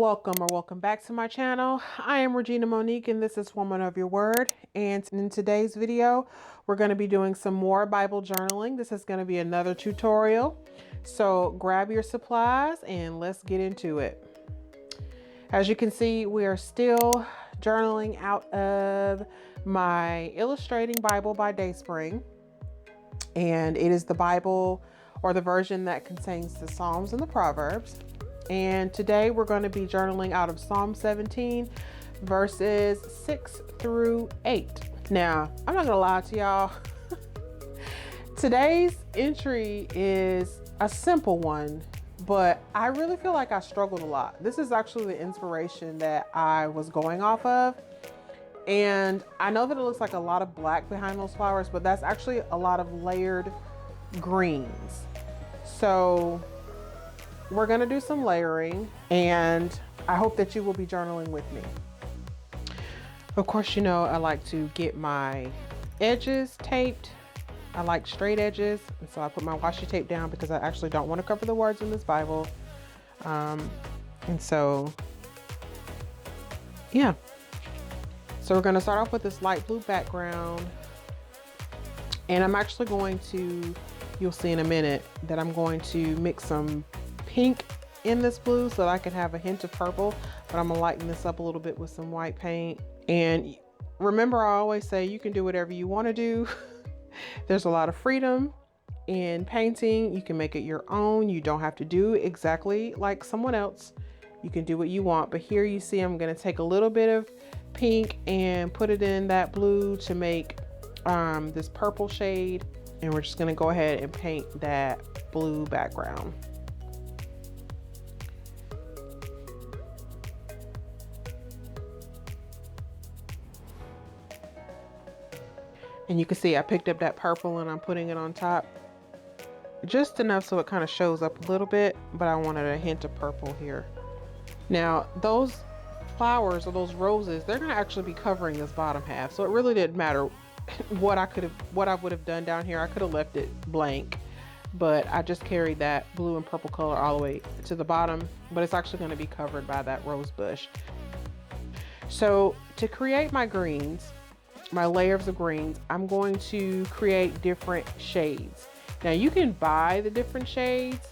Welcome or welcome back to my channel. I am Regina Monique and this is Woman of Your Word. And in today's video, we're going to be doing some more Bible journaling. This is going to be another tutorial. So grab your supplies and let's get into it. As you can see, we are still journaling out of my Illustrating Bible by Dayspring. And it is the Bible or the version that contains the Psalms and the Proverbs. And today we're going to be journaling out of Psalm 17 verses 6 through 8. Now, I'm not gonna lie to y'all. Today's entry is a simple one, but I really feel like I struggled a lot. This is actually the inspiration that I was going off of. And I know that it looks like a lot of black behind those flowers, but that's actually a lot of layered greens. So we're going to do some layering and I hope that you will be journaling with me. Of course, you know, I like to get my edges taped. I like straight edges. And so I put my washi tape down because I actually don't want to cover the words in this Bible. And so, yeah. So we're going to start off with this light blue background. And I'm actually going to, you'll see in a minute, that I'm going to mix some pink in this blue so that I can have a hint of purple, but I'm gonna lighten this up a little bit with some white paint. And remember, I always say you can do whatever you want to do. There's a lot of freedom in painting. You can make it your own. You don't have to do exactly like someone else. You can do what you want. But here you see I'm going to take a little bit of pink and put it in that blue to make this purple shade, and we're just going to go ahead and paint that blue background. And you can see I picked up that purple and I'm putting it on top just enough so it kind of shows up a little bit, but I wanted a hint of purple here. Now those flowers or those roses, they're going to actually be covering this bottom half, so it really didn't matter what I would have done down here. I could have left it blank, but I just carried that blue and purple color all the way to the bottom, but it's actually going to be covered by that rose bush. So to create my greens, my layers of greens, I'm going to create different shades. Now you can buy the different shades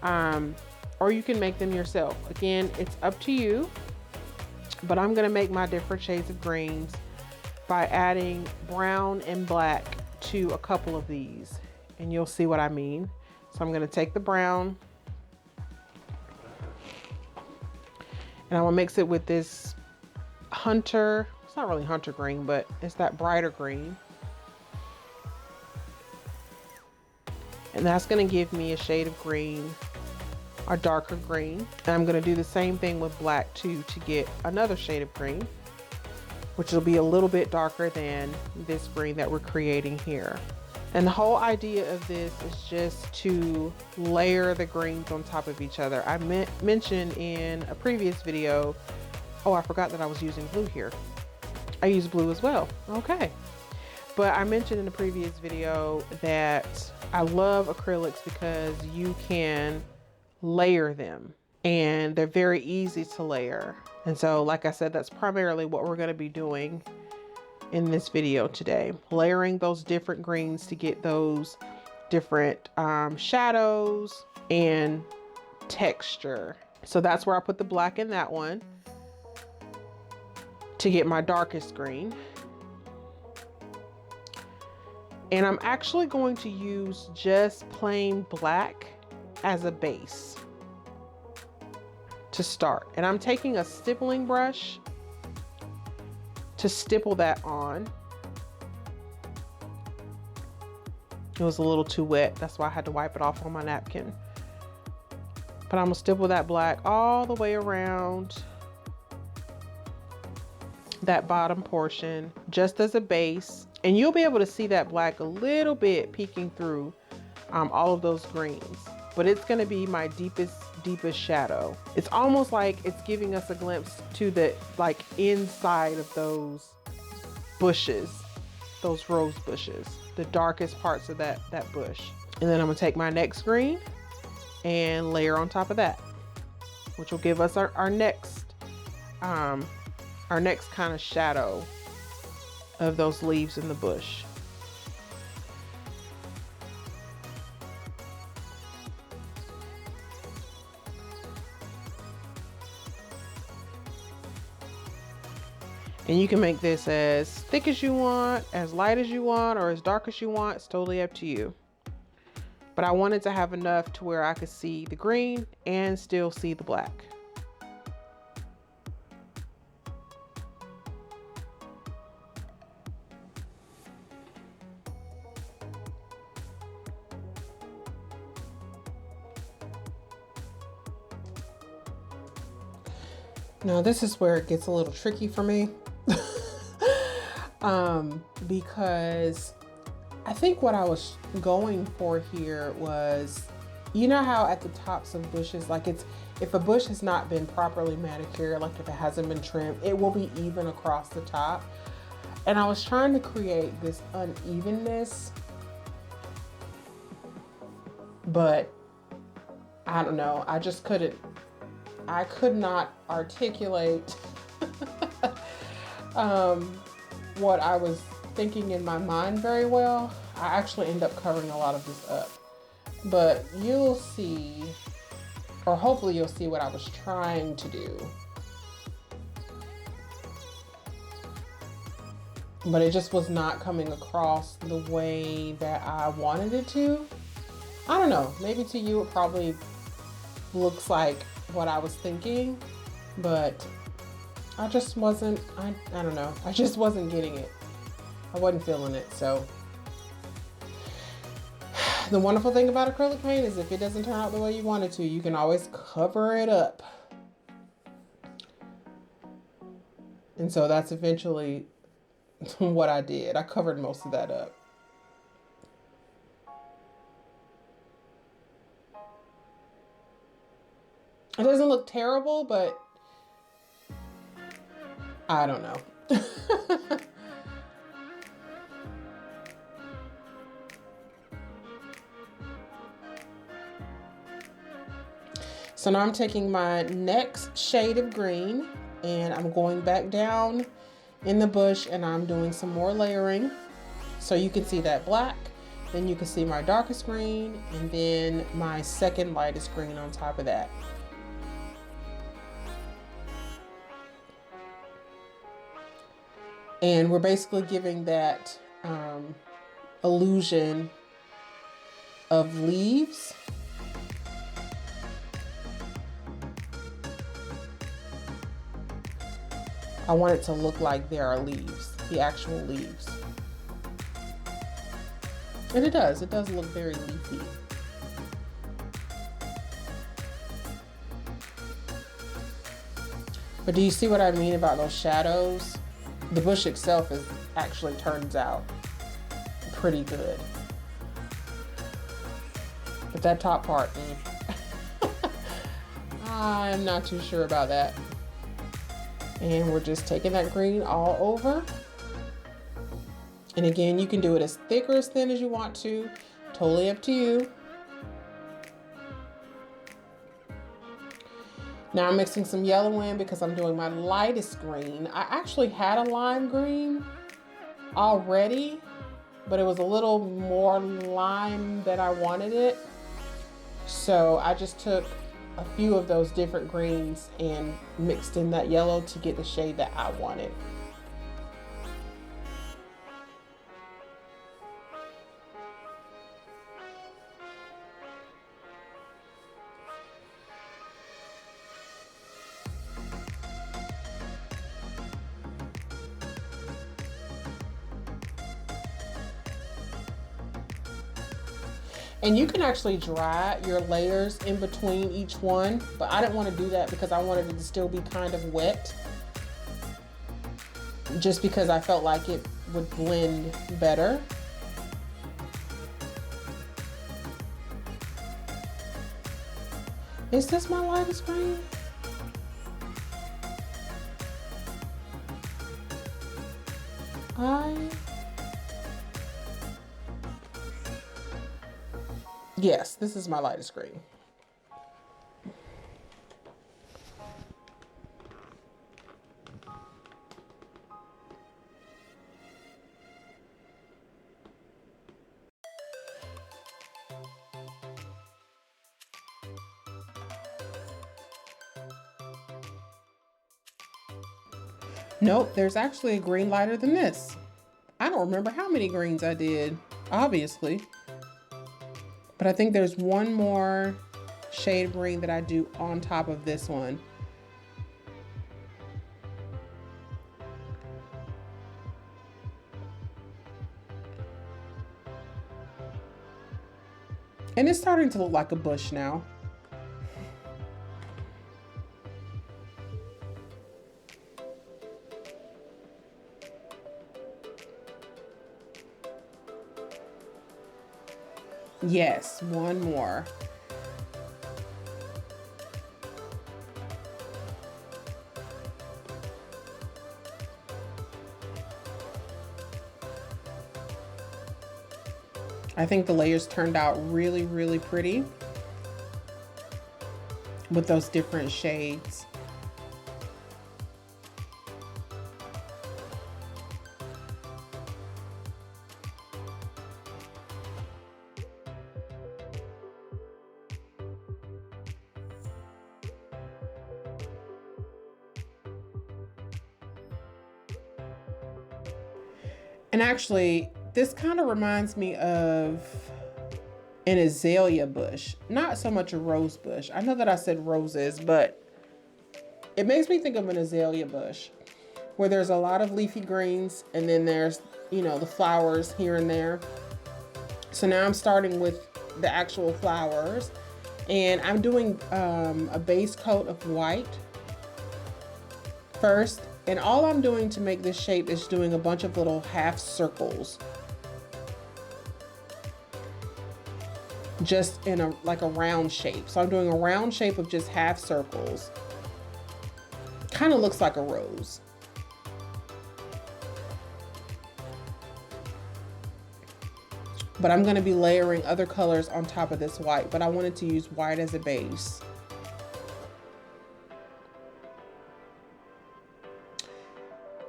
or you can make them yourself. Again, it's up to you, but I'm going to make my different shades of greens by adding brown and black to a couple of these, and you'll see what I mean. So I'm going to take the brown and I'm going to mix it with this hunter. It's not really hunter green, but it's that brighter green. And that's going to give me a shade of green, a darker green. And I'm going to do the same thing with black too to get another shade of green, which will be a little bit darker than this green that we're creating here. And the whole idea of this is just to layer the greens on top of each other. I mentioned in a previous video, oh, I forgot that I was using blue here. I use blue as well. Okay. But I mentioned in the previous video that I love acrylics because you can layer them and they're very easy to layer. And so, like I said, that's primarily what we're going to be doing in this video today. Layering those different greens to get those different shadows and texture. So that's where I put the black in that one to get my darkest green. And I'm actually going to use just plain black as a base to start. And I'm taking a stippling brush to stipple that on. It was a little too wet, that's why I had to wipe it off on my napkin. But I'm gonna stipple that black all the way around that bottom portion just as a base, and you'll be able to see that black a little bit peeking through all of those greens, but it's going to be my deepest shadow. It's almost like it's giving us a glimpse to the inside of those bushes, those rose bushes, the darkest parts of that bush. And then I'm gonna take my next green and layer on top of that. which will give us our next kind of shadow of those leaves in the bush. And you can make this as thick as you want, as light as you want, or as dark as you want. It's totally up to you. But I wanted to have enough to where I could see the green and still see the black. Now this is where it gets a little tricky for me. Because I think what I was going for here was, you know how at the tops of bushes, like if a bush has not been properly manicured, like if it hasn't been trimmed, it will be even across the top. And I was trying to create this unevenness, but I don't know, I just couldn't, I could not articulate what I was thinking in my mind very well. I actually end up covering a lot of this up, but you'll see, or hopefully you'll see what I was trying to do. But it just was not coming across the way that I wanted it to. I don't know, maybe to you it probably looks like what I was thinking, but I just wasn't, I don't know, I just wasn't getting it. I wasn't feeling it. So the wonderful thing about acrylic paint is if it doesn't turn out the way you want it to, you can always cover it up. And so that's eventually what I did. I covered most of that up. It doesn't look terrible, but I don't know. So now I'm taking my next shade of green and I'm going back down in the bush and I'm doing some more layering. So you can see that black, then you can see my darkest green, and then my second lightest green on top of that. And we're basically giving that illusion of leaves. I want it to look like there are leaves, the actual leaves. And it does look very leafy. But do you see what I mean about those shadows? The bush itself actually turns out pretty good. But that top part, I'm not too sure about that. And we're just taking that green all over. And again, you can do it as thick or as thin as you want to. Totally up to you. Now I'm mixing some yellow in because I'm doing my lightest green. I actually had a lime green already, but it was a little more lime than I wanted it. So I just took a few of those different greens and mixed in that yellow to get the shade that I wanted. And you can actually dry your layers in between each one, but I didn't want to do that because I wanted it to still be kind of wet, just because I felt like it would blend better. Is this my lightest green? Yes, this is my lightest green. Nope, there's actually a green lighter than this. I don't remember how many greens I did, obviously. But I think there's one more shade of green that I do on top of this one. And it's starting to look like a bush now. Yes, one more. I think the layers turned out really, really pretty with those different shades. And actually, this kind of reminds me of an azalea bush, not so much a rose bush. I know that I said roses, but it makes me think of an azalea bush where there's a lot of leafy greens and then there's, you know, the flowers here and there. So now I'm starting with the actual flowers, and I'm doing a base coat of white first. And all I'm doing to make this shape is doing a bunch of little half circles. Just in a, like a round shape. So I'm doing a round shape of just half circles. Kind of looks like a rose. But I'm going to be layering other colors on top of this white, but I wanted to use white as a base.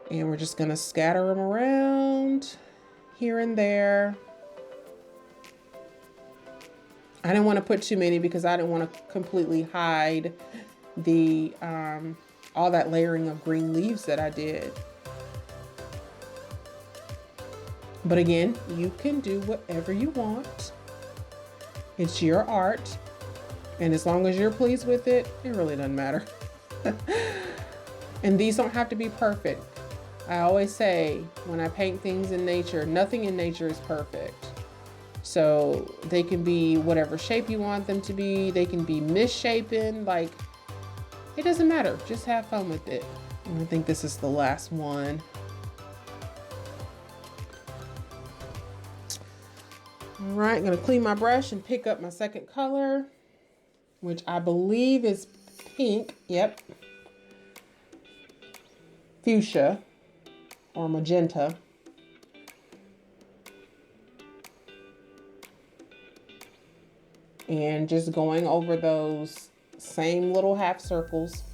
And we're just going to scatter them around here and there. I didn't want to put too many because I didn't want to completely hide the all that layering of green leaves that I did. But again, you can do whatever you want. It's your art. And as long as you're pleased with it, it really doesn't matter. And these don't have to be perfect. I always say when I paint things in nature, nothing in nature is perfect. So they can be whatever shape you want them to be. They can be misshapen. Like, it doesn't matter. Just have fun with it. And I think this is the last one. All right, I'm gonna clean my brush and pick up my second color, which I believe is pink. Yep. Fuchsia or magenta. And just going over those same little half circles.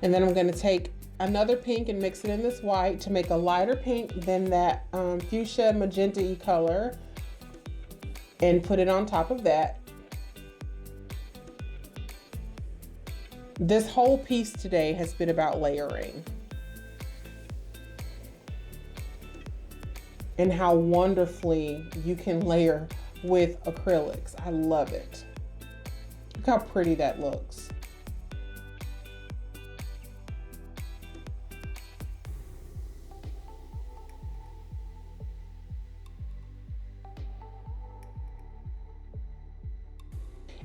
And then I'm going to take another pink and mix it in this white to make a lighter pink than that fuchsia magenta-y color, and put it on top of that. This whole piece today has been about layering and how wonderfully you can layer with acrylics. I love it. Look how pretty that looks.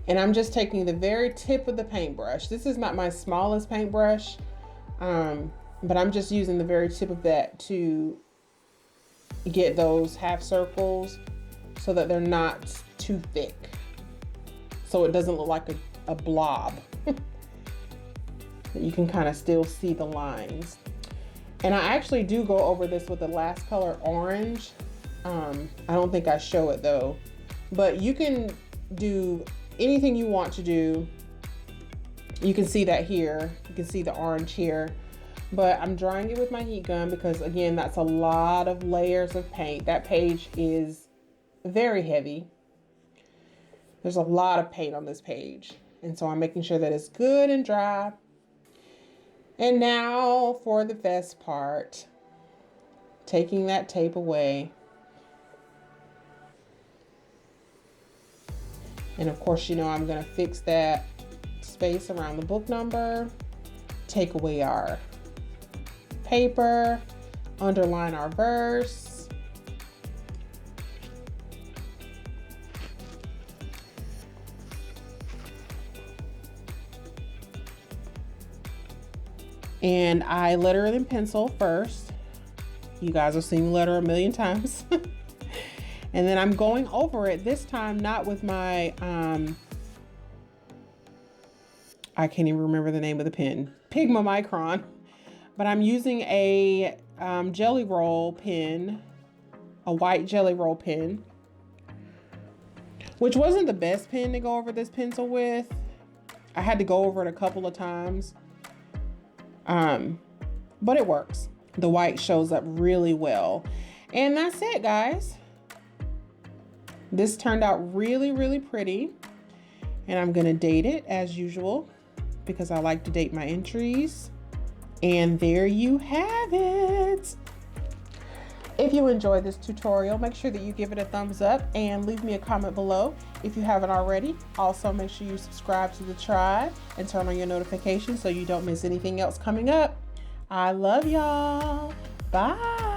And I'm just taking the very tip of the paintbrush. This is not my smallest paintbrush, But I'm just using the very tip of that to get those half circles so that they're not too thick, so it doesn't look like a blob. You can kind of still see the lines. And I actually do go over this with the last color, orange. I don't think I show it though, but you can do anything you want to do. You can see that here. You can see the orange here, but I'm drying it with my heat gun because again, that's a lot of layers of paint. That page is very heavy. There's a lot of paint on this page. And so I'm making sure that it's good and dry. And now for the best part, taking that tape away. And of course, you know, I'm gonna fix that space around the book number, take away our paper, underline our verse. And I letter it in pencil first. You guys have seen me letter a million times. And then I'm going over it this time, not with my, I can't even remember the name of the pen, Pigma Micron, but I'm using a jelly roll pen, a white jelly roll pen, which wasn't the best pen to go over this pencil with. I had to go over it a couple of times, but it works. The white shows up really well. And that's it, guys. This turned out really, really pretty. And I'm gonna date it as usual because I like to date my entries. And there you have it. If you enjoyed this tutorial, make sure that you give it a thumbs up and leave me a comment below if you haven't already. Also, make sure you subscribe to the tribe and turn on your notifications so you don't miss anything else coming up. I love y'all. Bye.